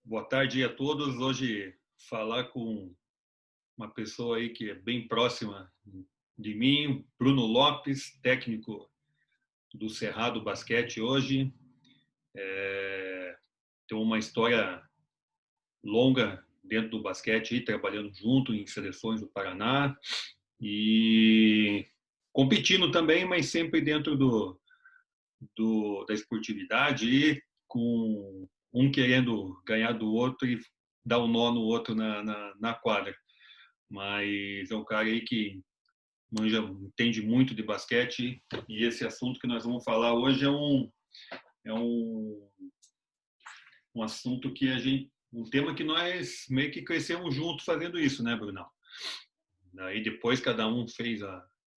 Boa tarde a todos. Hoje falar com uma pessoa aí que é bem próxima de mim, Bruno Lopes, técnico do Cerrado Basquete hoje. Tem uma história longa dentro do basquete, aí, trabalhando junto em seleções do Paraná e competindo também, mas sempre dentro da esportividade e com um querendo ganhar do outro e dar um nó no outro na quadra. Mas é um cara aí que entende muito de basquete e esse assunto que nós vamos falar hoje é um assunto que um tema que nós meio que crescemos juntos fazendo isso, né, Brunão? Daí depois cada um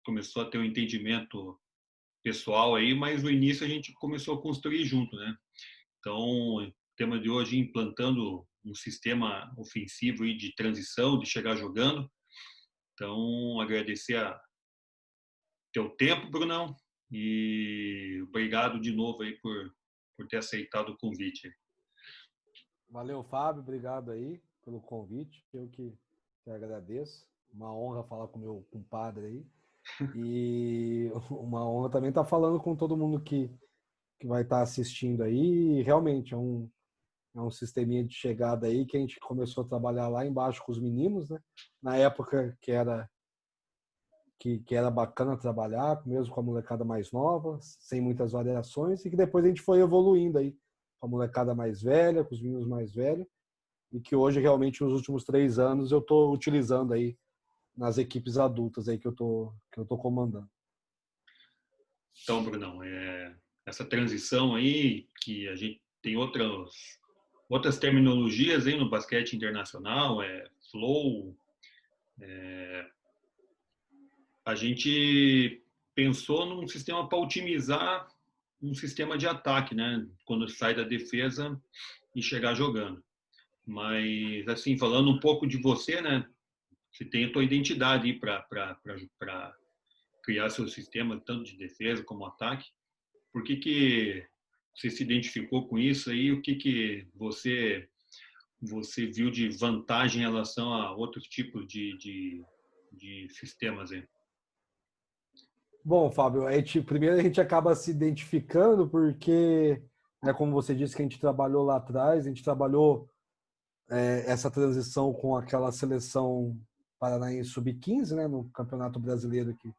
começou a ter um entendimento pessoal aí, mas no início a gente começou a construir junto, né? Então, o tema de hoje implantando um sistema ofensivo aí de transição, de chegar jogando. Então, agradecer a teu tempo, Brunão, e obrigado de novo aí por ter aceitado o convite. Valeu, Fábio. Obrigado aí pelo convite. Eu que agradeço. Uma honra falar com o meu compadre aí. E uma honra também estar falando com todo mundo que vai estar assistindo aí. E realmente é um sisteminha de chegada aí que a gente começou a trabalhar lá embaixo com os meninos, né? Na época que era bacana trabalhar, mesmo com a molecada mais nova, sem muitas variações, e que depois a gente foi evoluindo aí com a molecada mais velha, com os meninos mais velhos, e que hoje realmente nos últimos 3 anos eu estou utilizando aí nas equipes adultas aí que eu tô comandando. Então, Brunão, essa transição aí, que a gente tem outras terminologias aí no basquete internacional, flow, a gente pensou num sistema para otimizar um sistema de ataque, né? Quando sai da defesa e chegar jogando. Mas, assim, falando um pouco de você, né? Você tem a tua identidade aí para criar seu sistema, tanto de defesa como ataque. Por que você se identificou com isso aí? O que você viu de vantagem em relação a outros tipos de sistemas aí? Bom, Fábio, primeiro a gente acaba se identificando porque, né, como você disse que a gente trabalhou lá atrás, a gente trabalhou essa transição com aquela seleção paranaense sub-15, né, no Campeonato Brasileiro que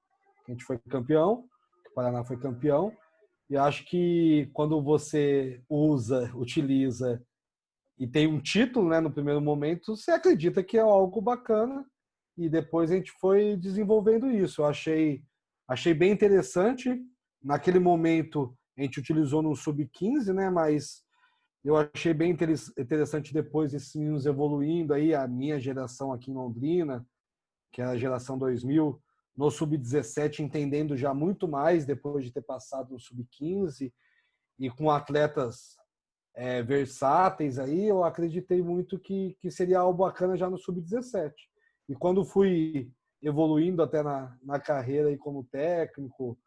a gente foi campeão, que o Paraná foi campeão. E acho que quando você utiliza e tem um título, né, no primeiro momento, você acredita que é algo bacana e depois a gente foi desenvolvendo isso. Eu achei bem interessante. Naquele momento a gente utilizou no sub-15, né, mas eu achei bem interessante depois esses meninos evoluindo aí, a minha geração aqui em Londrina, que é a geração 2000, no sub-17 entendendo já muito mais depois de ter passado no sub-15 e com atletas versáteis aí, eu acreditei muito que seria algo bacana já no sub-17. E quando fui evoluindo até na carreira aí como técnico,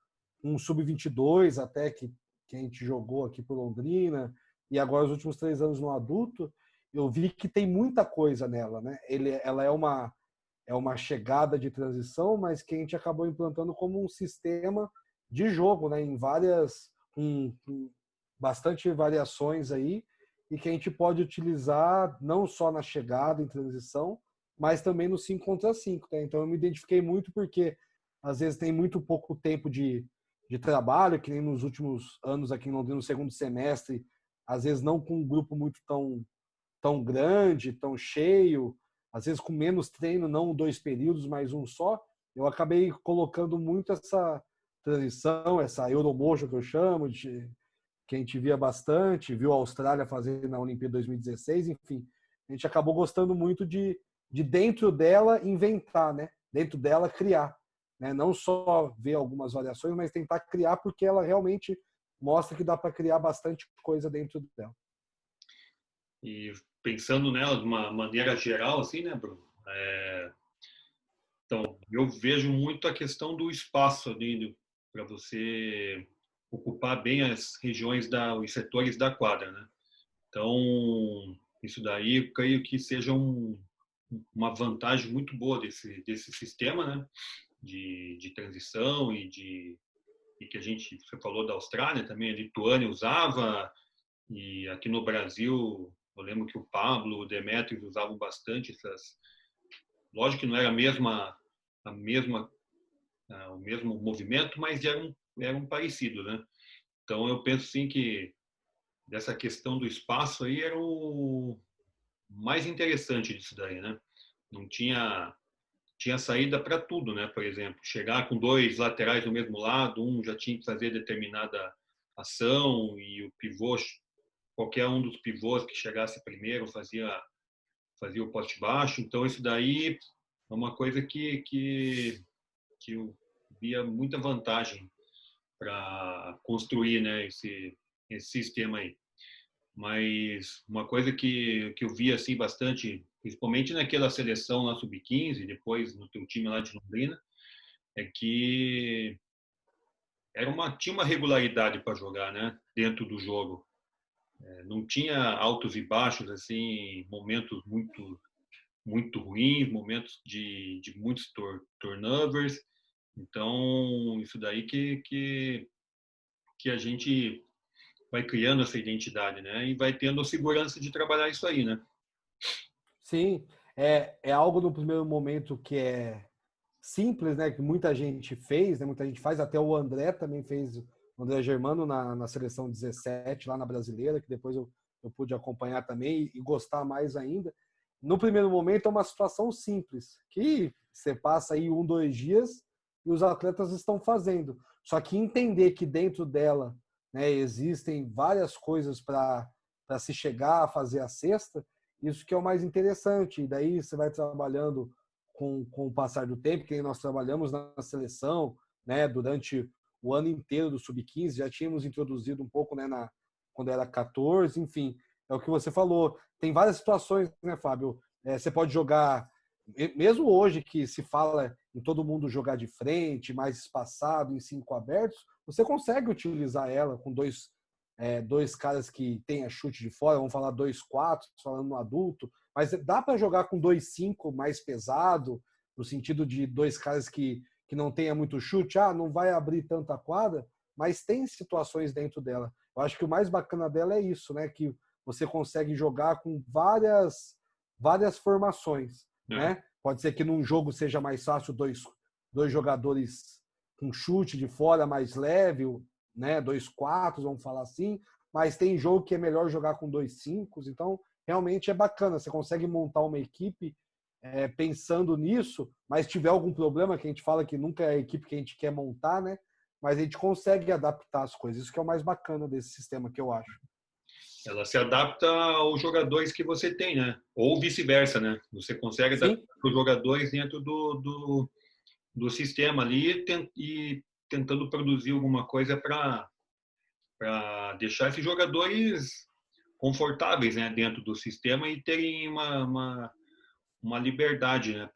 um sub-22 até que a gente jogou aqui por Londrina, e agora os últimos 3 anos no adulto, eu vi que tem muita coisa nela, né? Ela é uma chegada de transição, mas que a gente acabou implantando como um sistema de jogo, né? Em bastante variações aí, e que a gente pode utilizar não só na chegada, em transição, mas também no 5 contra 5. Tá? Então eu me identifiquei muito porque às vezes tem muito pouco tempo de trabalho, que nem nos últimos anos aqui em Londrina, no segundo semestre, às vezes não com um grupo muito tão grande, tão cheio, às vezes com menos treino, não 2 períodos, mas um só. Eu acabei colocando muito essa transição, essa Euromotion que eu chamo, que a gente via bastante, viu a Austrália fazer na Olimpíada 2016, enfim. A gente acabou gostando muito de dentro dela inventar, né? Dentro dela criar. Né? Não só ver algumas variações, mas tentar criar, porque ela realmente mostra que dá para criar bastante coisa dentro dela. E pensando nela de uma maneira geral, assim, né, Bruno? Então, eu vejo muito a questão do espaço ali para você ocupar bem as regiões os setores da quadra, né? Então, isso daí eu creio que seja uma vantagem muito boa desse sistema, né? De transição e que você falou da Austrália também, a Lituânia usava, e aqui no Brasil, eu lembro que o Pablo, o Demetrios usavam bastante essas. Lógico que não era a mesma, o mesmo movimento, mas eram parecidos, né? Então eu penso sim que dessa questão do espaço aí era o mais interessante disso daí, né? Não tinha saída para tudo, né? Por exemplo, chegar com dois laterais do mesmo lado, um já tinha que fazer determinada ação e o pivô, qualquer um dos pivôs que chegasse primeiro fazia o poste baixo. Então isso daí é uma coisa que eu via muita vantagem para construir, né, esse sistema aí. Mas uma coisa que eu vi assim bastante, principalmente naquela seleção lá sub-15, depois no teu time lá de Londrina, é que tinha uma regularidade para jogar, né, dentro do jogo. Não tinha altos e baixos assim, momentos muito ruins, momentos de muitos turnovers. Então, isso daí que a gente vai criando essa identidade, né? E vai tendo a segurança de trabalhar isso aí, né? Sim, é algo no primeiro momento que é simples, né? Que muita gente fez, né? Muita gente faz, até o André também fez, o André Germano na seleção 17, lá na brasileira, que depois eu pude acompanhar também e gostar mais ainda. No primeiro momento é uma situação simples, que você passa aí 1, 2 dias e os atletas estão fazendo. Só que entender que dentro dela, né, existem várias coisas para se chegar a fazer a cesta, isso que é o mais interessante. E daí você vai trabalhando com o passar do tempo, que nós trabalhamos na seleção, né, durante o ano inteiro do Sub-15, já tínhamos introduzido um pouco, né, quando era 14, enfim, é o que você falou. Tem várias situações, né, Fábio? Você pode jogar, mesmo hoje que se fala em todo mundo jogar de frente, mais espaçado, em 5 abertos, você consegue utilizar ela com dois caras que tenha chute de fora, vamos falar 2-4, falando no adulto, mas dá para jogar com 2-5 mais pesado, no sentido de dois caras que não tenha muito chute, não vai abrir tanta quadra, mas tem situações dentro dela. Eu acho que o mais bacana dela é isso, né? Que você consegue jogar com várias formações, É. né? Pode ser que num jogo seja mais fácil dois jogadores com chute de fora mais leve, né? 2-4, vamos falar assim, mas tem jogo que é melhor jogar com 2-5, então realmente é bacana. Você consegue montar uma equipe pensando nisso, mas tiver algum problema, que a gente fala que nunca é a equipe que a gente quer montar, né? Mas a gente consegue adaptar as coisas. Isso que é o mais bacana desse sistema, que eu acho. Ela se adapta aos jogadores que você tem, né? Ou vice-versa, né? Você consegue adaptar Sim, os jogadores dentro do sistema ali e tentando produzir alguma coisa para deixar esses jogadores confortáveis, né, dentro do sistema e terem uma liberdade, né,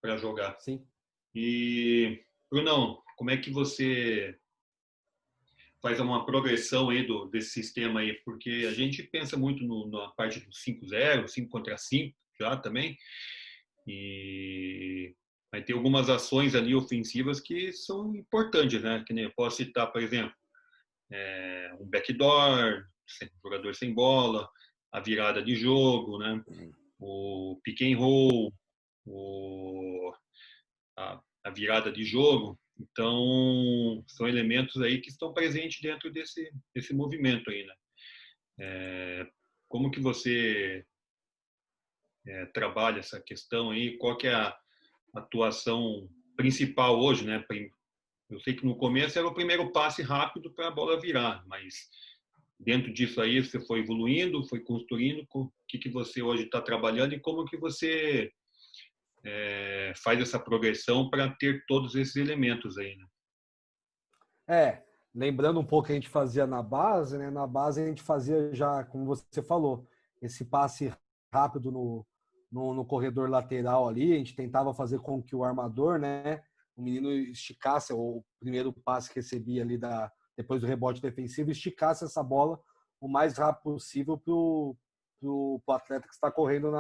para jogar. sim. E, Brunão, como é que você faz uma progressão aí desse sistema aí? Porque a gente pensa muito na parte do 5-0, 5 contra 5 já também, e vai ter algumas ações ali ofensivas que são importantes, né? Que nem eu posso citar, por exemplo, um backdoor, jogador sem bola, a virada de jogo, né? O pick and roll, a virada de jogo. Então, são elementos aí que estão presentes dentro desse movimento aí, né? Como que você trabalha essa questão aí? Qual que é a atuação principal hoje, né? Eu sei que no começo era o primeiro passe rápido para a bola virar, mas dentro disso aí você foi evoluindo, foi construindo, o que você hoje está trabalhando e como que você faz essa progressão para ter todos esses elementos aí, né? Lembrando um pouco que a gente fazia na base, né? Na base a gente fazia já, como você falou, esse passe rápido no corredor lateral ali. A gente tentava fazer com que o armador, né? O menino esticasse, o primeiro passe que recebia ali depois do rebote defensivo, esticasse essa bola o mais rápido possível pro atleta que está correndo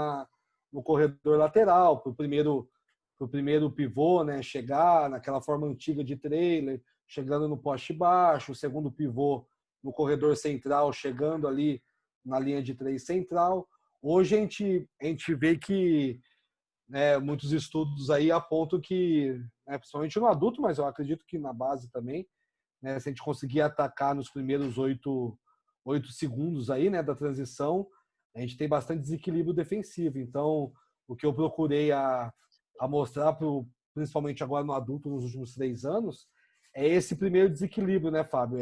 no corredor lateral, para o primeiro pivô, né, chegar naquela forma antiga de trailer, chegando no poste baixo, o segundo pivô no corredor central, chegando ali na linha de 3 central. Hoje a gente vê que, né, muitos estudos aí apontam que, né, principalmente no adulto, mas eu acredito que na base também, né, se a gente conseguir atacar nos primeiros 8 segundos aí, né, da transição, a gente tem bastante desequilíbrio defensivo. Então, o que eu procurei a mostrar, principalmente agora no adulto, nos últimos 3 anos, é esse primeiro desequilíbrio, né, Fábio?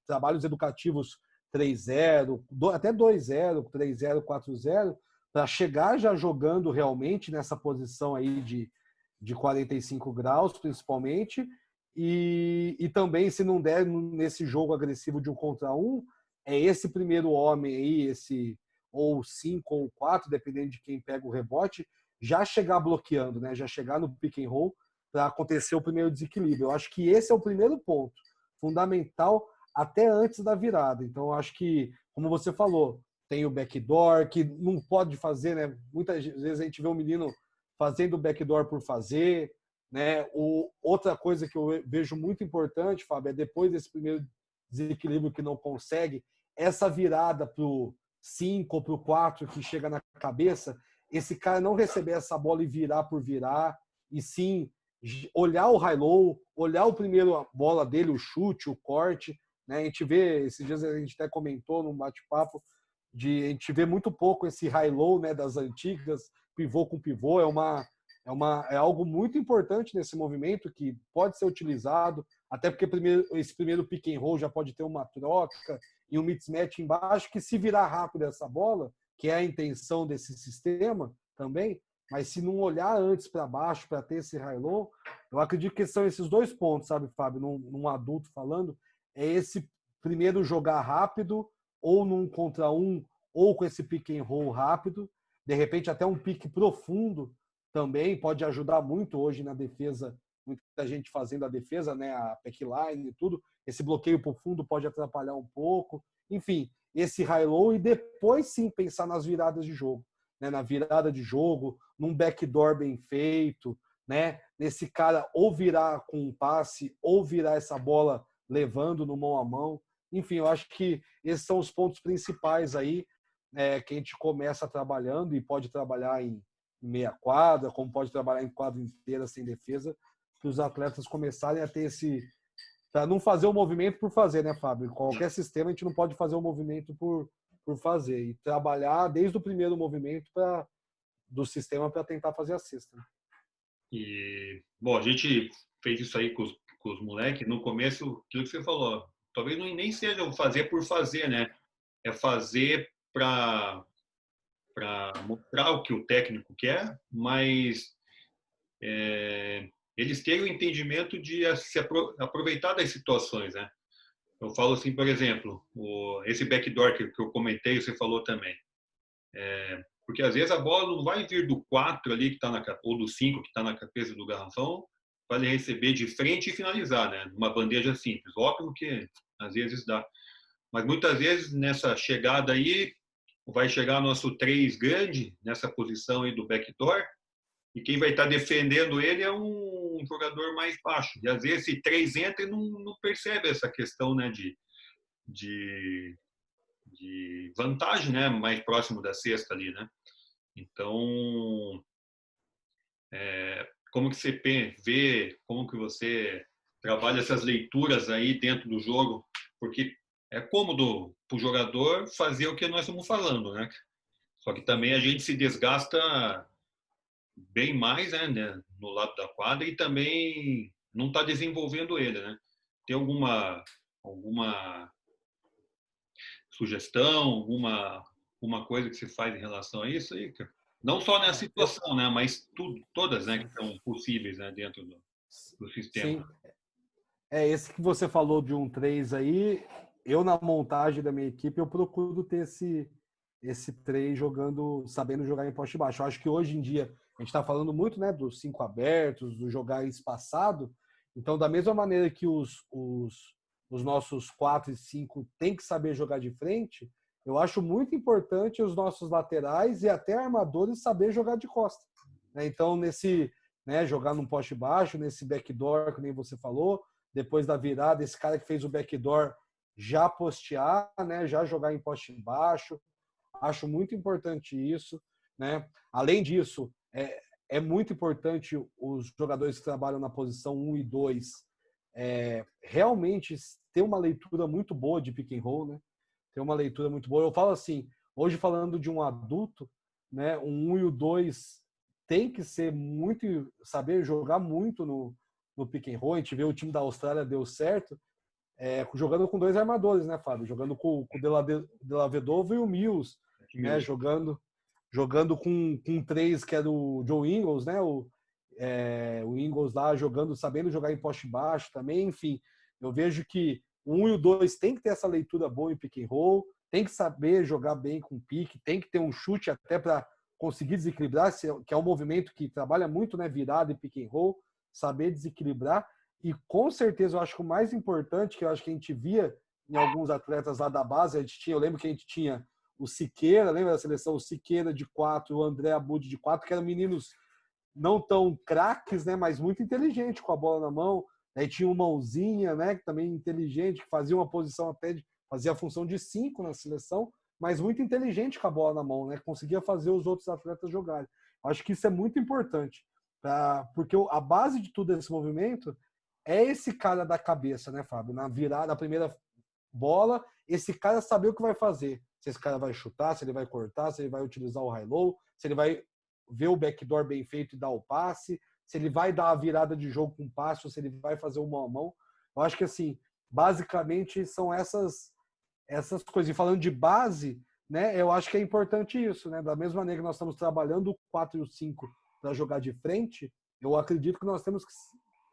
Trabalhos educativos 3-0, até 2-0, 3-0, 4-0, para chegar já jogando realmente nessa posição aí de 45 graus, principalmente, e também, se não der nesse jogo agressivo de 1 contra 1, é esse primeiro homem aí, ou 5 ou 4, dependendo de quem pega o rebote, já chegar bloqueando, né? Já chegar no pick and roll para acontecer o primeiro desequilíbrio. Eu acho que esse é o primeiro ponto fundamental até antes da virada. Então, eu acho que, como você falou, tem o backdoor, que não pode fazer, né? Muitas vezes a gente vê um menino fazendo o backdoor por fazer, né? Outra coisa que eu vejo muito importante, Fábio, é depois desse primeiro desequilíbrio que não consegue, essa virada para o 5 ou para o 4 que chega na cabeça, esse cara não receber essa bola e virar por virar, e sim olhar o high-low, olhar o primeiro bola dele, o chute, o corte, né? A gente vê, esses dias a gente até comentou num bate-papo, a gente vê muito pouco esse high-low, né, das antigas, pivô com pivô, é algo muito importante nesse movimento que pode ser utilizado, até porque esse primeiro pick and roll já pode ter uma troca e um mismatch embaixo, que se virar rápido essa bola, que é a intenção desse sistema também, mas se não olhar antes para baixo para ter esse high-low, eu acredito que são esses 2 pontos, sabe, Fábio, num adulto falando, é esse primeiro jogar rápido, ou num contra 1, ou com esse pick and roll rápido, de repente até um pique profundo também pode ajudar muito hoje na defesa, muita gente fazendo a defesa, né, a backline e tudo, esse bloqueio profundo pode atrapalhar um pouco, enfim, esse high-low, e depois sim pensar nas viradas de jogo, né, na virada de jogo, num backdoor bem feito, né, nesse cara ou virar com um passe, ou virar essa bola levando no mão a mão, enfim, eu acho que esses são os pontos principais aí, que a gente começa trabalhando e pode trabalhar em meia quadra, como pode trabalhar em quadra inteira sem defesa, para os atletas começarem a ter para não fazer o movimento por fazer, né, Fábio? Em qualquer sistema a gente não pode fazer o movimento por fazer, e trabalhar desde o primeiro movimento do sistema para tentar fazer a cesta. E, bom, a gente fez isso aí com os moleques. No começo, aquilo que você falou, talvez nem seja o fazer por fazer, né? É fazer para mostrar o que o técnico quer, mas eles têm o entendimento de se aproveitar das situações, né? Eu falo assim, por exemplo, esse backdoor que eu comentei, você falou também. Porque às vezes a bola não vai vir do 4 ali, que está ou do 5 que está na cabeça do garrafão, para ele receber de frente e finalizar, né? Uma bandeja simples. Óbvio que às vezes dá. Mas muitas vezes nessa chegada aí, vai chegar nosso 3 grande, nessa posição aí do backdoor, e quem vai estar defendendo ele é um jogador mais baixo. E às vezes esse 3 entra e não percebe essa questão, né, de vantagem, né, mais próximo da cesta ali, né? Então, como que você vê, como que você trabalha essas leituras aí dentro do jogo? Porque é cômodo para o jogador fazer o que nós estamos falando, né? Só que também a gente se desgasta bem mais, né, no lado da quadra, e também não está desenvolvendo ele, né? Tem alguma sugestão, alguma coisa que se faz em relação a isso aí, cara? Não só nessa situação, né, mas todas, né, que são possíveis, né, dentro do sistema. Sim, esse que você falou de um 3 aí, eu na montagem da minha equipe, eu procuro ter esse 3 jogando, sabendo jogar em poste baixo. Eu acho que hoje em dia, a gente está falando muito, né, dos 5 abertos, do jogar espaçado. Então, da mesma maneira que os nossos 4 e 5 têm que saber jogar de frente, eu acho muito importante os nossos laterais e até armadores saber jogar de costa, né? Então, jogar num poste baixo, nesse backdoor, que nem você falou, depois da virada, esse cara que fez o backdoor já postear, né? Já jogar em poste baixo. Acho muito importante isso, né? Além disso, é muito importante os jogadores que trabalham na posição 1 e 2 realmente ter uma leitura muito boa de pick and roll, né? Ter uma leitura muito boa. Eu falo assim, hoje falando de um adulto, né? O 1 e o 2 tem que ser muito, saber jogar muito no pick and roll. A gente vê o time da Austrália deu certo, jogando com 2 armadores, né, Fábio? Jogando com o Della Vedova e o Mills, né? Jogando com 3, que era o Joe Ingles, né? O Ingles lá jogando, sabendo jogar em poste baixo também. Enfim, eu vejo que o 1 e o 2 tem que ter essa leitura boa em pick and roll, tem que saber jogar bem com pique, tem que ter um chute até para conseguir desequilibrar, que é um movimento que trabalha muito, né? Virada e pick and roll, saber desequilibrar. E com certeza eu acho que o mais importante, que eu acho que a gente via em alguns atletas lá da base, eu lembro que a gente tinha o Siqueira, lembra da seleção? O Siqueira de 4, o André Abud de 4, que eram meninos não tão craques, né, mas muito inteligentes com a bola na mão. Aí tinha o Mãozinha, né, que também inteligente, que fazia uma posição fazia a função de 5 na seleção, mas muito inteligente com a bola na mão, né, conseguia fazer os outros atletas jogarem. Acho que isso é muito importante, porque a base de tudo esse movimento é esse cara da cabeça, né, Fábio? Na virada, na primeira bola, esse cara saber o que vai fazer. Se esse cara vai chutar, se ele vai cortar, se ele vai utilizar o high-low, se ele vai ver o backdoor bem feito e dar o passe, se ele vai dar a virada de jogo com passe ou se ele vai fazer um mão a mão. Eu acho que, assim, basicamente são essas coisas. E falando de base, né, eu acho que é importante isso, né? Da mesma maneira que nós estamos trabalhando o 4 e o 5 para jogar de frente, eu acredito que nós temos que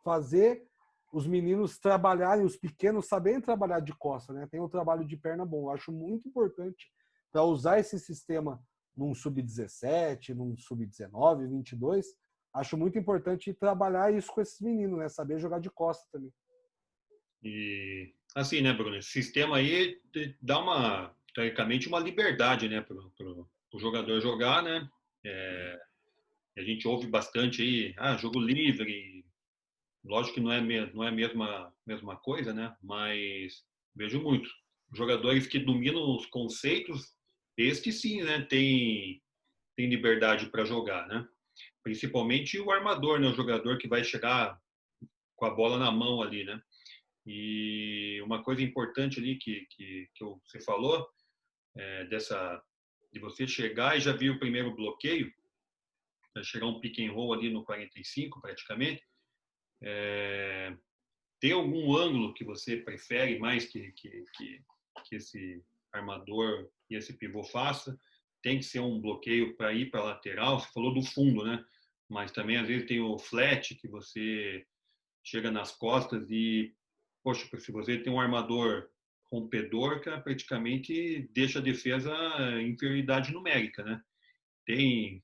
fazer os meninos trabalharem, os pequenos saberem trabalhar de costa, né? Tem o trabalho de perna bom. Eu acho muito importante para usar esse sistema num sub-17, num sub-19, 22. Acho muito importante trabalhar isso com esses meninos, né? Saber jogar de costa também. E assim, né, Bruno? Esse sistema aí dá teoricamente, uma liberdade, né, para o jogador jogar, né? A gente ouve bastante aí, jogo livre. Lógico que não é a mesma coisa, né? Mas vejo muito. Jogadores que dominam os conceitos, estes sim, né? Tem liberdade para jogar, né? Principalmente o armador, né? O jogador que vai chegar com a bola na mão ali, né? E uma coisa importante ali que você falou, de você chegar e já vir o primeiro bloqueio, vai chegar um pick and roll ali no 45 praticamente, tem algum ângulo que você prefere mais que esse armador e esse pivô faça? Tem que ser um bloqueio para ir para a lateral? Você falou do fundo, né? Mas também às vezes tem o flat, que você chega nas costas e, poxa, se você tem um armador rompedor, que praticamente deixa a defesa em inferioridade numérica, né?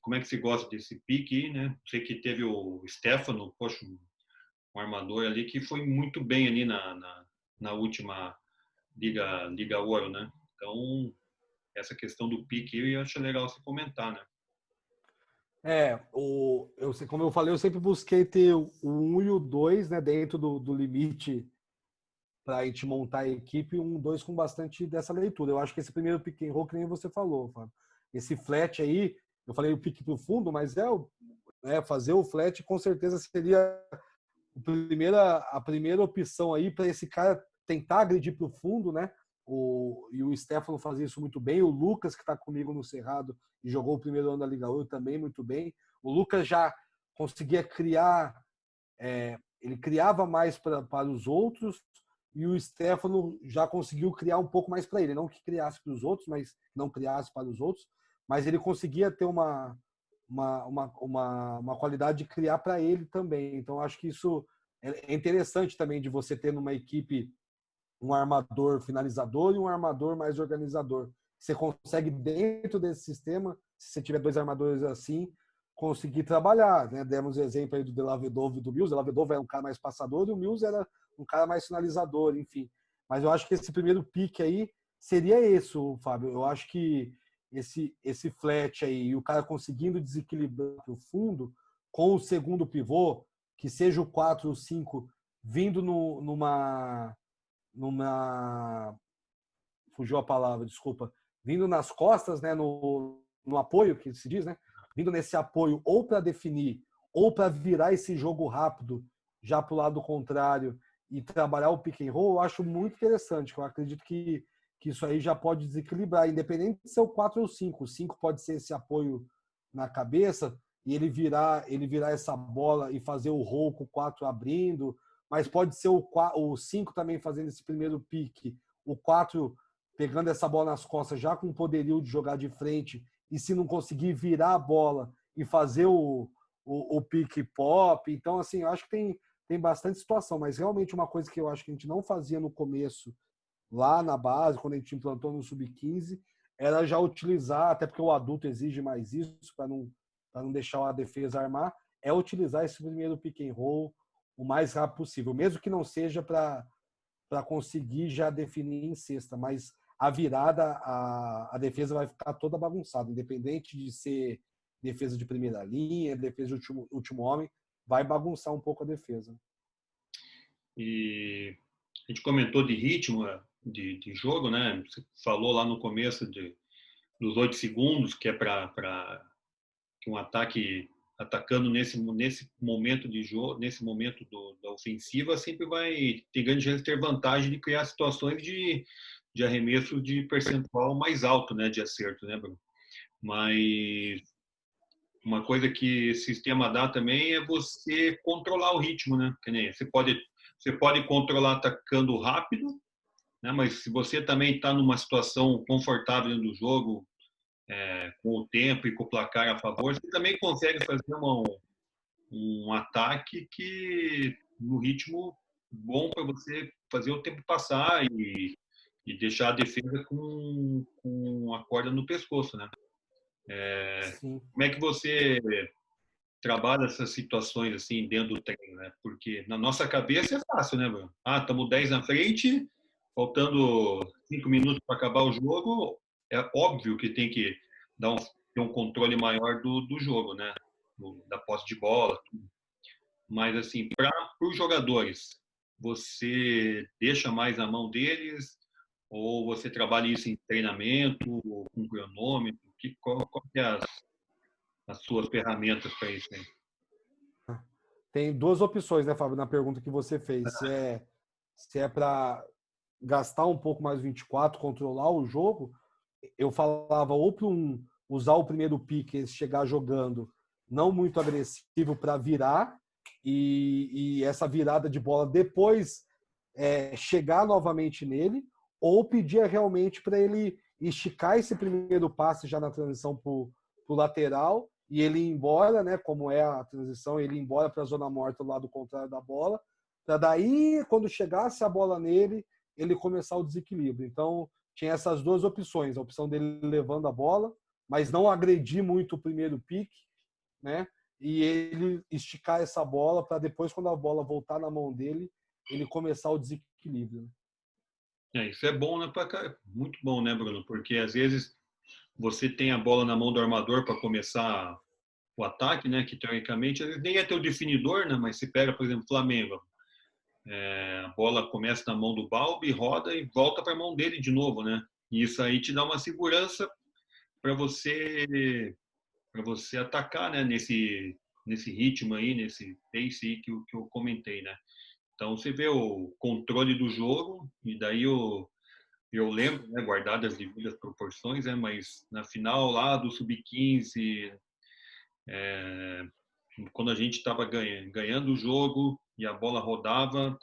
Como é que você gosta desse pique, né? Sei que teve o Stefano, poxa, um armador ali que foi muito bem ali na última Liga Ouro, né? Então, essa questão do pique eu acho legal você comentar, né? Como eu falei, eu sempre busquei ter o 1 e o 2, né, dentro do limite para a gente montar a equipe, 1 e 2 com bastante dessa leitura. Eu acho que esse primeiro pick and roll, que nem você falou, Fábio. Esse flat aí, eu falei o pique para o fundo, mas fazer o flat com certeza seria a primeira opção aí para esse cara tentar agredir para o fundo, né? E o Stefano fazia isso muito bem. O Lucas, que está comigo no Cerrado e jogou o primeiro ano da Liga Ouro também muito bem. O Lucas já conseguia criar, ele criava mais para os outros, e o Stefano já conseguiu criar um pouco mais para ele. Não que criasse para os outros, mas não criasse para os outros, mas ele conseguia ter uma qualidade de criar para ele também. Então, acho que isso é interessante também, de você ter numa equipe um armador finalizador e um armador mais organizador. Você consegue, dentro desse sistema, se você tiver 2 armadores assim, conseguir trabalhar, né? Demos o exemplo aí do Della Vedova e do Mills. O Della Vedova era um cara mais passador e o Mills era um cara mais finalizador, enfim. Mas eu acho que esse primeiro pique aí seria isso, Fábio. Eu acho que esse flat aí, o cara conseguindo desequilibrar o fundo com o segundo pivô, que seja o 4 ou 5, vindo numa fugiu a palavra, desculpa, vindo nas costas, né, no apoio, que se diz, né? Vindo nesse apoio ou para definir ou para virar esse jogo rápido já para o lado contrário e trabalhar o pick and roll, eu acho muito interessante. Eu acredito que isso aí já pode desequilibrar, independente de ser o 4 ou 5. O 5 pode ser esse apoio na cabeça e ele virar essa bola e fazer o roll com o 4 abrindo, mas pode ser o 5 também fazendo esse primeiro pique, o 4 pegando essa bola nas costas já com o poderio de jogar de frente e se não conseguir virar a bola e fazer o pique pop. Então, assim, eu acho que tem bastante situação, mas realmente uma coisa que eu acho que a gente não fazia no começo, lá na base, quando a gente implantou no Sub-15, era já utilizar, até porque o adulto exige mais isso, para não deixar a defesa armar, é utilizar esse primeiro pick and roll o mais rápido possível, mesmo que não seja para conseguir já definir em cesta, mas a virada, a defesa vai ficar toda bagunçada, independente de ser defesa de primeira linha, defesa de último homem, vai bagunçar um pouco a defesa. E a gente comentou de ritmo de jogo, né? Você falou lá no começo dos 8 segundos, que é para que um ataque atacando nesse momento de jogo, nesse momento da ofensiva, sempre vai ter grande chance de ter vantagem de criar situações de arremesso de percentual mais alto, né, de acerto, né, Bruno? Mas uma coisa que esse sistema dá também é você controlar o ritmo, né? Que nem você pode controlar atacando rápido, né? Mas se você também está numa situação confortável dentro do jogo, com o tempo e com o placar a favor, você também consegue fazer um ataque que no ritmo bom para você fazer o tempo passar e deixar a defesa com a corda no pescoço, né? Sim. Como é que você trabalha essas situações assim dentro do treino, né? Porque na nossa cabeça é fácil, né, Bruno? Ah, estamos 10 na frente, faltando 5 minutos para acabar o jogo, é óbvio que tem que ter um controle maior do jogo, né? Da posse de bola. Mas, assim, para os jogadores, você deixa mais na mão deles ou você trabalha isso em treinamento, com cronômetro? Qual que é as suas ferramentas para isso aí? Tem duas opções, né, Fábio, na pergunta que você fez. Se é para gastar um pouco mais o 24, controlar o jogo, eu falava ou para usar o primeiro pique, chegar jogando não muito agressivo para virar e essa virada de bola depois chegar novamente nele, ou pedir realmente para ele esticar esse primeiro passe já na transição para o lateral e ele ir embora, né, como é a transição, ele ir embora para a zona morta do lado contrário da bola, para daí, quando chegasse a bola nele, ele começar o desequilíbrio. Então, tinha essas duas opções, a opção dele levando a bola, mas não agredir muito o primeiro pique, né? E ele esticar essa bola para depois, quando a bola voltar na mão dele, ele começar o desequilíbrio. Isso é bom, né? Muito bom, né, Bruno? Porque às vezes você tem a bola na mão do armador para começar o ataque, né? Que teoricamente às vezes nem é teu definidor, né? Mas se pega, por exemplo, Flamengo, a bola começa na mão do Balbi, roda e volta para a mão dele de novo, né? E isso aí te dá uma segurança para você atacar, né? Nesse ritmo aí, nesse pace aí que eu comentei, né? Então você vê o controle do jogo e daí eu lembro, né, guardadas as devidas proporções, né, mas na final lá do Sub-15, quando a gente estava ganhando o jogo e a bola rodava,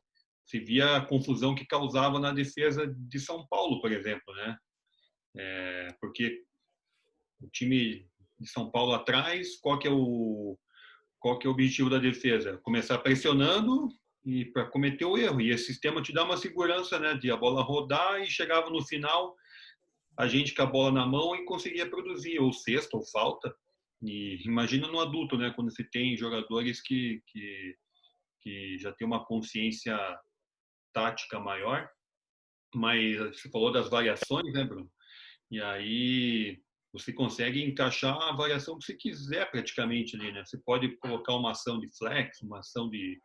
se via a confusão que causava na defesa de São Paulo, por exemplo, né? Porque o time de São Paulo atrás, qual que é o objetivo da defesa? Começar pressionando e para cometer o erro. E esse sistema te dá uma segurança, né, de a bola rodar e chegava no final a gente com a bola na mão e conseguia produzir ou cesta ou falta. E imagina no adulto, né, quando você tem jogadores que já tem uma consciência tática maior, mas você falou das variações, né, Bruno? E aí você consegue encaixar a variação que você quiser praticamente ali, né? Você pode colocar uma ação de flex, uma ação de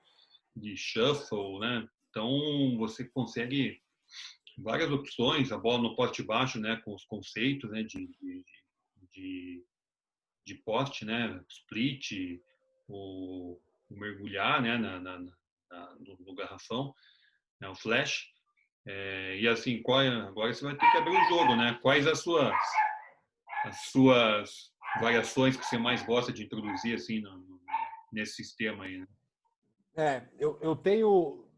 shuffle, né? Então você consegue várias opções, a bola no poste baixo, né? Com os conceitos, né? De, de poste, né? Split, o mergulhar, né? No garrafão, né? O flash. E assim, agora você vai ter que abrir o jogo, né? Quais as suas variações que você mais gosta de introduzir assim nesse sistema aí, né? Eu tenho,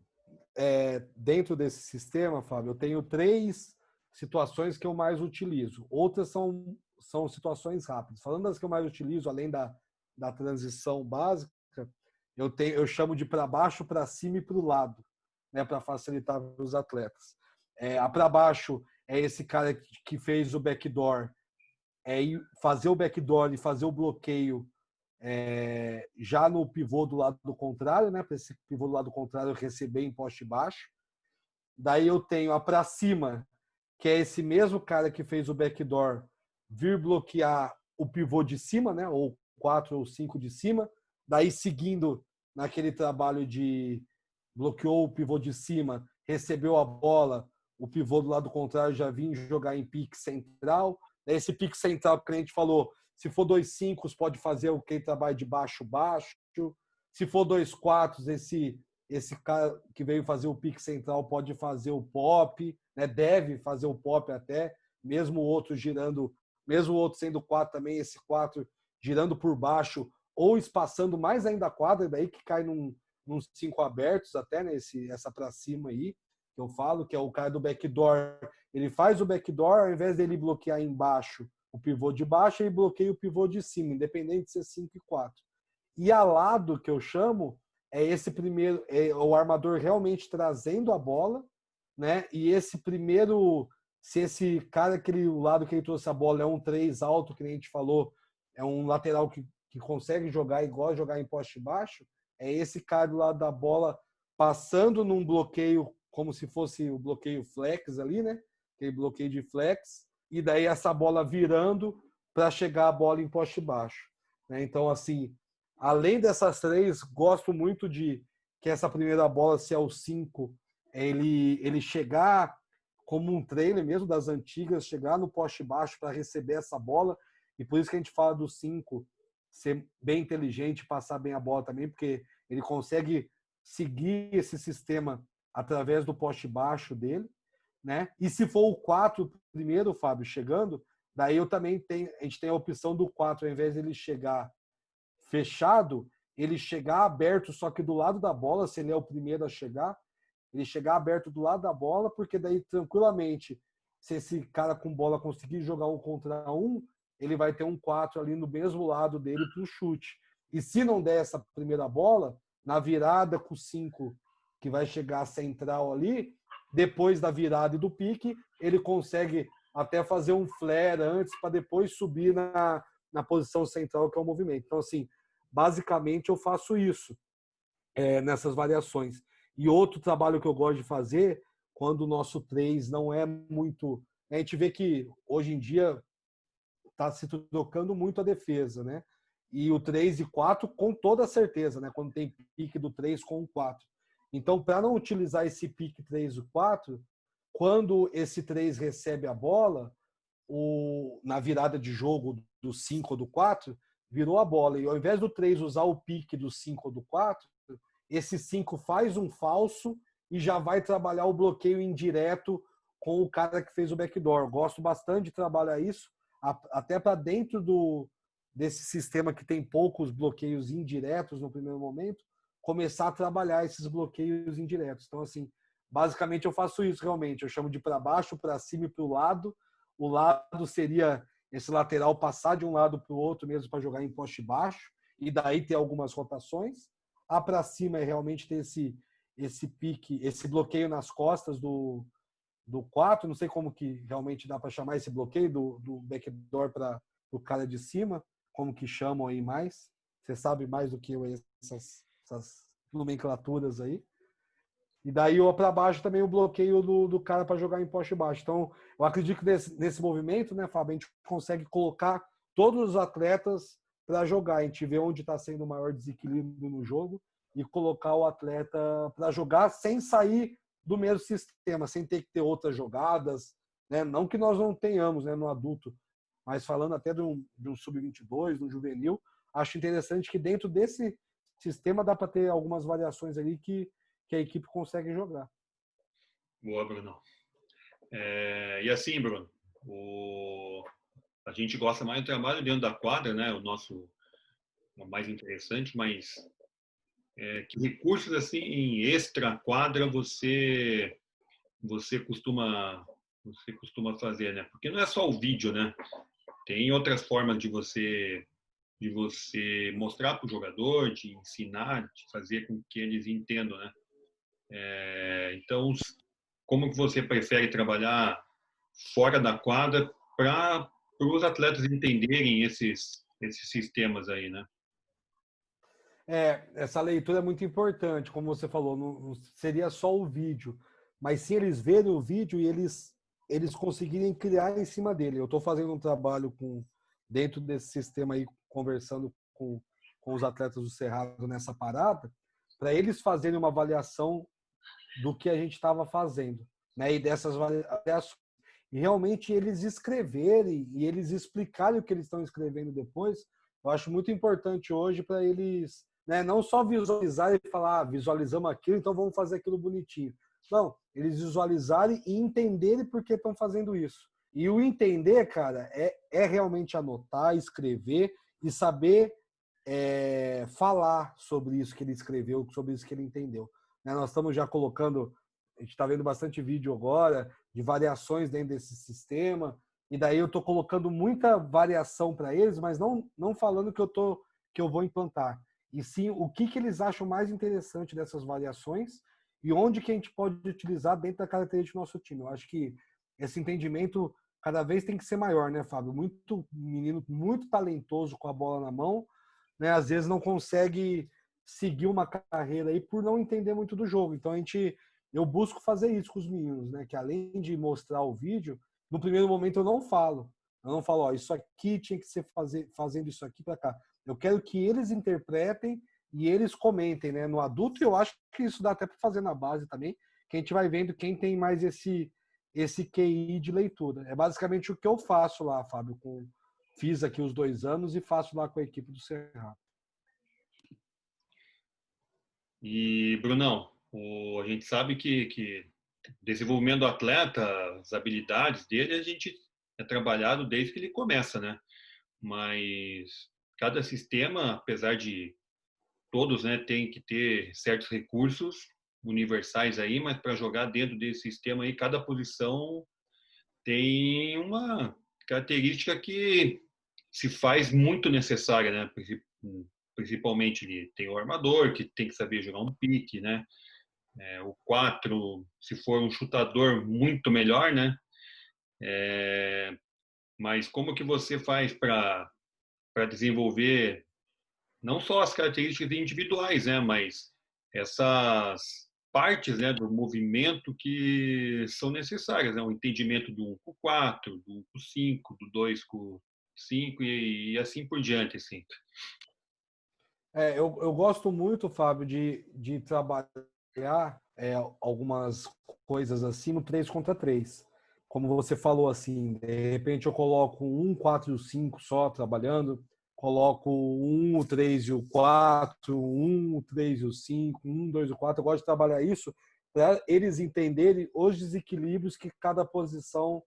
dentro desse sistema, Fábio, eu tenho 3 situações que eu mais utilizo. Outras são situações rápidas. Falando das que eu mais utilizo, além da transição básica, eu chamo de para baixo, para cima e para o lado, né, para facilitar os atletas. A para baixo é esse cara que fez o backdoor, fazer o backdoor e fazer o bloqueio já no pivô do lado contrário, né? Para esse pivô do lado contrário receber em poste baixo. Daí eu tenho a para cima, que é esse mesmo cara que fez o backdoor vir bloquear o pivô de cima, né? Ou 4 ou 5 de cima. Daí seguindo naquele trabalho de bloqueou o pivô de cima, recebeu a bola, o pivô do lado contrário já vinha jogar em pique central. Esse pique central que a gente falou, se for 2-5, pode fazer o que trabalho de baixo-baixo. Se for 2-4, esse cara que veio fazer o pique central pode fazer o pop, né? Deve fazer o pop até, mesmo o outro girando, mesmo o outro sendo 4 também, esse 4 girando por baixo ou espaçando mais ainda a quadra, daí que cai nos 5 abertos até, né? Essa para cima aí, que eu falo, que é o cara do backdoor. Ele faz o backdoor, ao invés dele bloquear embaixo o pivô de baixo, ele bloqueia o pivô de cima, independente de ser 5 e 4. E a lado, que eu chamo, é esse primeiro, é o armador realmente trazendo a bola, né? E esse primeiro, se esse cara, o lado que ele trouxe a bola é um 3 alto, que a gente falou, é um lateral que consegue jogar e gosta de jogar em poste baixo, é esse cara do lado da bola passando num bloqueio, como se fosse o bloqueio flex ali, né? Aquele bloqueio de flex, e daí essa bola virando para chegar a bola em poste baixo, né? Então, assim, além dessas 3, gosto muito de que essa primeira bola, se é o 5, ele chegar como um trailer mesmo das antigas, chegar no poste baixo para receber essa bola. E por isso que a gente fala do 5 ser bem inteligente, passar bem a bola também, porque ele consegue seguir esse sistema através do poste baixo dele, né? E se for o 4 primeiro, Fábio, chegando, daí a gente tem a opção do 4, ao invés de ele chegar fechado, ele chegar aberto, só que do lado da bola, se ele é o primeiro a chegar, ele chegar aberto do lado da bola, porque daí tranquilamente, se esse cara com bola conseguir jogar 1 contra 1, ele vai ter um 4 ali no mesmo lado dele para o chute. E se não der essa primeira bola, na virada com o 5, que vai chegar central ali, depois da virada e do pique, ele consegue até fazer um flare antes para depois subir na posição central, que é o movimento. Então, assim, basicamente eu faço isso nessas variações. E outro trabalho que eu gosto de fazer, quando o nosso 3 não é muito... A gente vê que hoje em dia está se trocando muito a defesa, né? E o 3 e 4 com toda certeza, né? Quando tem pique do 3 com o 4. Então, para não utilizar esse pique 3 e 4, quando esse 3 recebe a bola, na virada de jogo do 5 ou do 4, virou a bola. E ao invés do 3 usar o pique do 5 ou do 4, esse 5 faz um falso e já vai trabalhar o bloqueio indireto com o cara que fez o backdoor. Gosto bastante de trabalhar isso, até para dentro desse sistema que tem poucos bloqueios indiretos no primeiro momento, começar a trabalhar esses bloqueios indiretos. Então, assim, basicamente eu faço isso realmente. Eu chamo de para baixo, para cima e para o lado. O lado seria esse lateral passar de um lado para o outro mesmo para jogar em poste baixo, e daí ter algumas rotações. A para cima é realmente ter esse pique, esse bloqueio nas costas do 4, não sei como que realmente dá para chamar esse bloqueio do backdoor para o cara de cima, como que chamam aí mais. Você sabe mais do que eu essas nomenclaturas aí. E daí ou para baixo também o bloqueio do cara para jogar em poste baixo. Então, eu acredito que nesse movimento, né, Fábio, a gente consegue colocar todos os atletas para jogar. A gente vê onde está sendo o maior desequilíbrio no jogo e colocar o atleta para jogar sem sair do mesmo sistema, sem ter que ter outras jogadas, né? Não que nós não tenhamos, né, no adulto, mas falando até de um sub-22, de um juvenil, acho interessante que dentro desse sistema dá para ter algumas variações ali que a equipe consegue jogar. Boa, Bruno. E assim, Bruno, a gente gosta mais do trabalho dentro da quadra, né? O nosso mais interessante, mas que recursos assim extra quadra você costuma fazer, né? Porque não é só o vídeo, né? Tem outras formas de você mostrar para o jogador, de ensinar, de fazer com que eles entendam, né? Então, como que você prefere trabalhar fora da quadra para os atletas entenderem esses sistemas aí, né? Essa leitura é muito importante, como você falou, não seria só o vídeo, mas sim eles verem o vídeo e eles conseguirem criar em cima dele. Eu estou fazendo um trabalho dentro desse sistema aí, conversando com os atletas do Cerrado nessa parada, para eles fazerem uma avaliação do que a gente estava fazendo, né? E dessas avaliações. E realmente eles escreverem e eles explicarem o que eles estão escrevendo depois, eu acho muito importante hoje para eles, né, não só visualizar e falar, visualizamos aquilo, então vamos fazer aquilo bonitinho. Não, eles visualizarem e entenderem por que estão fazendo isso. E o entender, cara, é realmente anotar, escrever e saber falar sobre isso que ele escreveu, sobre isso que ele entendeu. Né, nós estamos já colocando, a gente está vendo bastante vídeo agora de variações dentro desse sistema, e daí eu estou colocando muita variação para eles, mas não falando que eu vou implantar, e sim o que eles acham mais interessante dessas variações e onde que a gente pode utilizar dentro da característica do nosso time. Eu acho que esse entendimento cada vez tem que ser maior, né, Fábio? Muito menino, muito talentoso com a bola na mão, né? Às vezes não consegue seguir uma carreira aí por não entender muito do jogo. Então eu busco fazer isso com os meninos, né? Que além de mostrar o vídeo, no primeiro momento eu não falo, ó, isso aqui tinha que ser fazendo isso aqui para cá. Eu quero que eles interpretem e eles comentem, né? No adulto eu acho que isso dá até para fazer na base também, que a gente vai vendo quem tem mais esse QI de leitura. É basicamente o que eu faço lá, Fábio, fiz aqui os 2 anos e faço lá com a equipe do Cerrado. E, Brunão, a gente sabe que desenvolvimento do atleta, as habilidades dele, a gente é trabalhado desde que ele começa, né? Mas cada sistema, apesar de todos, né, tem que ter certos recursos universais aí, mas para jogar dentro desse sistema aí, cada posição tem uma característica que se faz muito necessária, né? Principalmente ele tem o armador, que tem que saber jogar um pique, né? O 4, se for um chutador, muito melhor, né? Mas como que você faz para desenvolver não só as características individuais, né? Mas essas partes, né, do movimento que são necessárias, né? O entendimento do 1 com 4, do 1 com 5, do 2 com 5 e assim por diante, assim. Eu gosto muito, Fábio, de trabalhar algumas coisas assim no 3 contra 3. Como você falou, assim, de repente eu coloco 1, 4 e o 5 só trabalhando, coloco 1, o 3 e o 4, 1, o 3 e o 5, 1, 2 e o 4. Eu gosto de trabalhar isso para eles entenderem os desequilíbrios que cada posição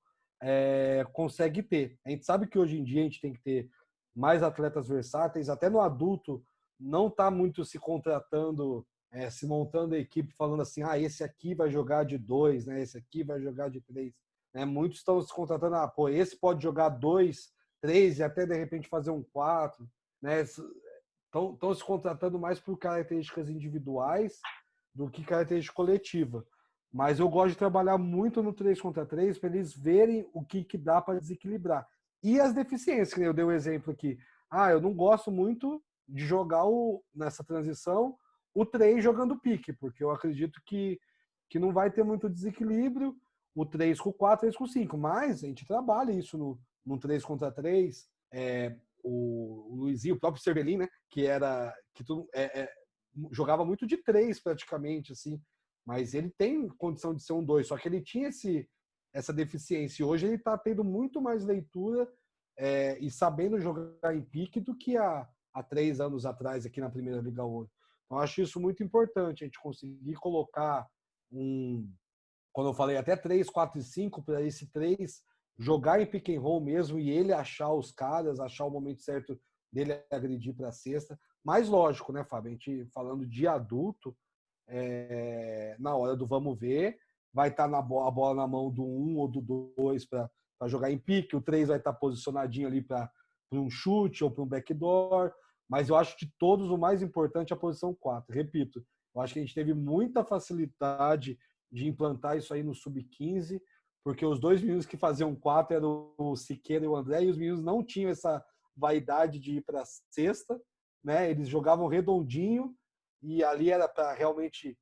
consegue ter. A gente sabe que hoje em dia a gente tem que ter mais atletas versáteis, até no adulto não está muito se contratando, se montando a equipe falando assim, esse aqui vai jogar de 2, né? Esse aqui vai jogar de 3. Né? Muitos estão se contratando, esse pode jogar 2, 3 e até de repente fazer um 4. Né? Estão se contratando mais por características individuais do que característica coletiva. Mas eu gosto de trabalhar muito no 3 contra 3 para eles verem o que dá para desequilibrar. E as deficiências, que eu dei o exemplo aqui. Eu não gosto muito de jogar nessa transição o 3 jogando pique, porque eu acredito que que não vai ter muito desequilíbrio, o 3 com 4, 3 com 5, mas a gente trabalha isso no 3 contra 3, o Luizinho, o próprio Cervelin, né, jogava muito de 3 praticamente, assim, mas ele tem condição de ser um 2, só que ele tinha essa deficiência, e hoje ele está tendo muito mais leitura e sabendo jogar em pique do que há 3 anos atrás aqui na Primeira Liga Ouro. Então, eu acho isso muito importante, a gente conseguir colocar quando eu falei até 3, 4 e 5, para esse 3 jogar em pick and roll mesmo e ele achar os caras, achar o momento certo dele agredir para a cesta. Mas lógico, né, Fábio? A gente falando de adulto, na hora do vamos ver, vai estar a bola na mão do 1 ou do 2 para jogar em pique, o 3 vai estar posicionadinho ali para um chute ou para um backdoor, mas eu acho de todos o mais importante é a posição 4. Repito, eu acho que a gente teve muita facilidade de implantar isso aí no sub-15, porque os 2 meninos que faziam 4 eram o Siqueira e o André, e os meninos não tinham essa vaidade de ir para a cesta, né? Eles jogavam redondinho e ali era para realmente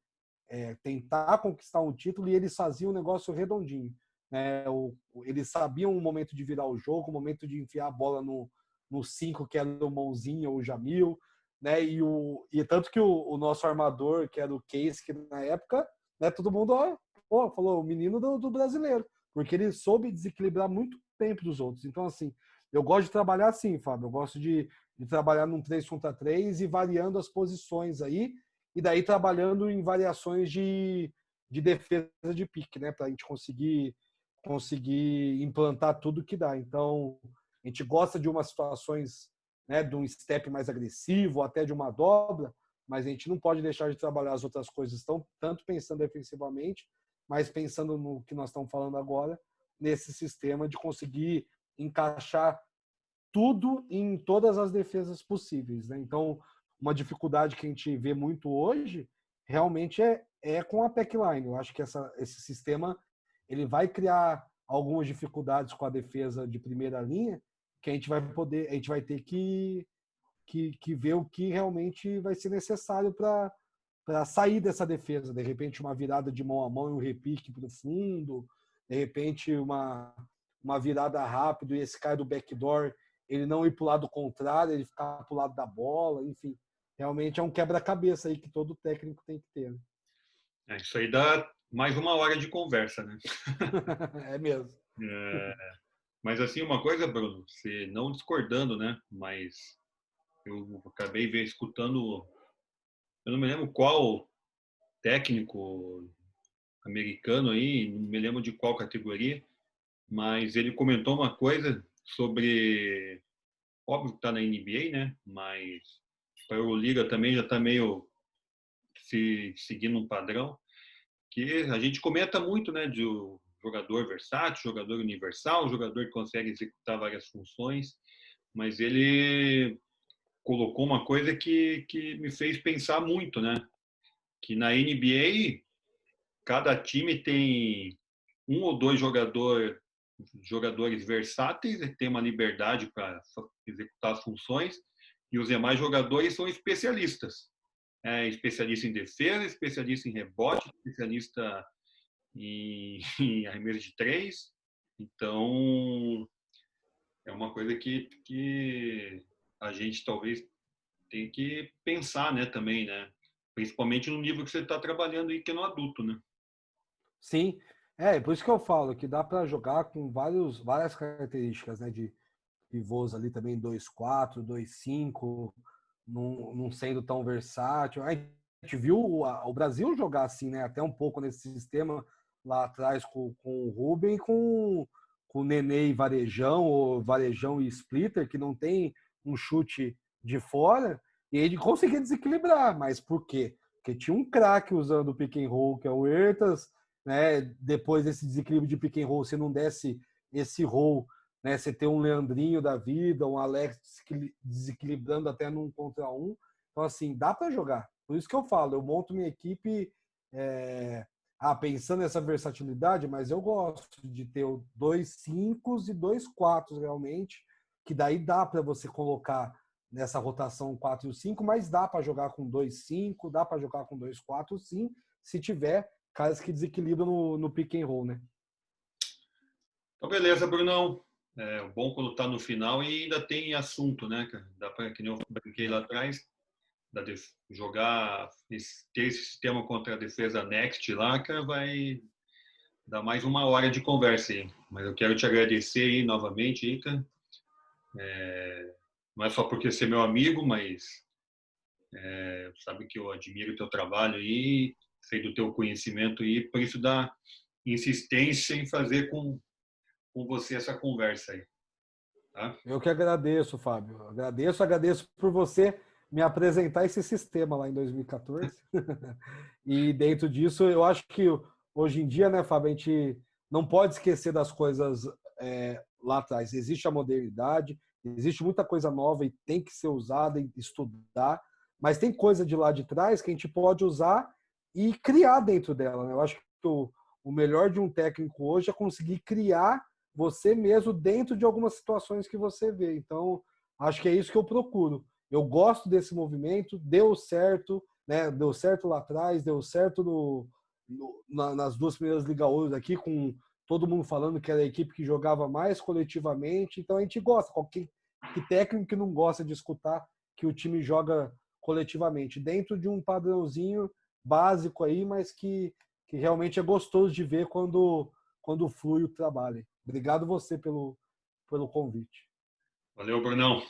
tentar conquistar um título, e eles faziam um negócio redondinho. Eles sabiam o momento de virar o jogo, o momento de enfiar a bola no 5, que era o Mãozinha ou o Jamil, né? E tanto que o nosso armador, que era o Case, que na época, né, todo mundo falou o menino do brasileiro, porque ele soube desequilibrar muito bem para os outros. Então, assim, eu gosto de trabalhar assim, Fábio, eu gosto de trabalhar num 3 contra 3 e variando as posições aí, e daí trabalhando em variações de defesa de pique, né, para a gente conseguir implantar tudo que dá. Então, a gente gosta de umas situações, né, de um step mais agressivo, até de uma dobra, mas a gente não pode deixar de trabalhar as outras coisas, tanto pensando defensivamente, mas pensando no que nós estamos falando agora, nesse sistema de conseguir encaixar tudo em todas as defesas possíveis, né? Então, uma dificuldade que a gente vê muito hoje, realmente é com a packline. Eu acho que esse sistema ele vai criar algumas dificuldades com a defesa de primeira linha, que a gente vai ter que ver o que realmente vai ser necessário para sair dessa defesa. De repente, uma virada de mão a mão e um repique para o fundo, de repente, uma virada rápido e esse cara do backdoor ele não ir para o lado contrário, ele ficar para o lado da bola, enfim. Realmente é um quebra-cabeça aí que todo técnico tem que ter. Né? Isso aí dá mais uma hora de conversa, né? É mesmo. Mas assim, uma coisa, Bruno, você não discordando, né? Mas eu acabei escutando, eu não me lembro qual técnico americano aí, não me lembro de qual categoria, mas ele comentou uma coisa sobre, óbvio que está na NBA, né? Mas a Euroliga também já está meio se seguindo um padrão que a gente comenta muito, né? De jogador versátil, jogador universal, jogador que consegue executar várias funções, mas ele colocou uma coisa que me fez pensar muito, né? Que na NBA cada time tem um ou dois jogadores versáteis, tem uma liberdade para executar as funções, e os demais jogadores são especialistas. Especialista em defesa, especialista em rebote, especialista em arremesso de 3. Então, é uma coisa que a gente talvez tem que pensar, né, também, né? Principalmente no nível que você está trabalhando aí, que é no adulto, né? Sim, por isso que eu falo que dá para jogar com várias características, né, de pivôs ali também 2-4, 2-5, não sendo tão versátil. A gente viu o Brasil jogar assim, né, até um pouco nesse sistema lá atrás com o Ruben, com o Nenê e Varejão, ou Varejão e Splitter, que não tem um chute de fora, e ele conseguia desequilibrar. Mas por quê? Porque tinha um craque usando o pick and roll, que é o Ertas, né? Depois desse desequilíbrio de pick and roll, se não desse esse roll, né? Você tem um Leandrinho da vida, um Alex desequilibrando até num contra um. Então, assim, dá para jogar. Por isso que eu falo, eu monto minha equipe pensando nessa versatilidade, mas eu gosto de ter 2 5 e 2 4 realmente, que daí dá para você colocar nessa rotação 4 e 5, mas dá para jogar com 2 5, dá para jogar com 2 4 sim, se tiver caras que desequilibram no pick and roll, né? Então, beleza, Brunão. É bom quando tá no final e ainda tem assunto, né, cara? Dá para, que nem eu brinquei lá atrás, jogar, ter esse sistema contra a defesa Next lá, cara, vai dar mais 1 hora de conversa aí. Mas eu quero te agradecer aí novamente, aí, cara. Não é só porque você é meu amigo, mas sabe que eu admiro o teu trabalho aí, sei do teu conhecimento aí, por isso da insistência em fazer com você essa conversa aí. Tá? Eu que agradeço, Fábio. Agradeço por você me apresentar esse sistema lá em 2014. E dentro disso, eu acho que hoje em dia, né, Fábio, a gente não pode esquecer das coisas lá atrás. Existe a modernidade, existe muita coisa nova e tem que ser usada e estudar, mas tem coisa de lá de trás que a gente pode usar e criar dentro dela, né? Eu acho que o melhor de um técnico hoje é conseguir criar você mesmo dentro de algumas situações que você vê. Então, acho que é isso que eu procuro. Eu gosto desse movimento, deu certo, né? Deu certo lá atrás, deu certo nas 2 primeiras Liga Ouro aqui, com todo mundo falando que era a equipe que jogava mais coletivamente. Então a gente gosta. Que técnico que não gosta de escutar que o time joga coletivamente, dentro de um padrãozinho básico aí, mas que realmente é gostoso de ver quando flui o trabalho. Obrigado você pelo convite. Valeu, Brunão.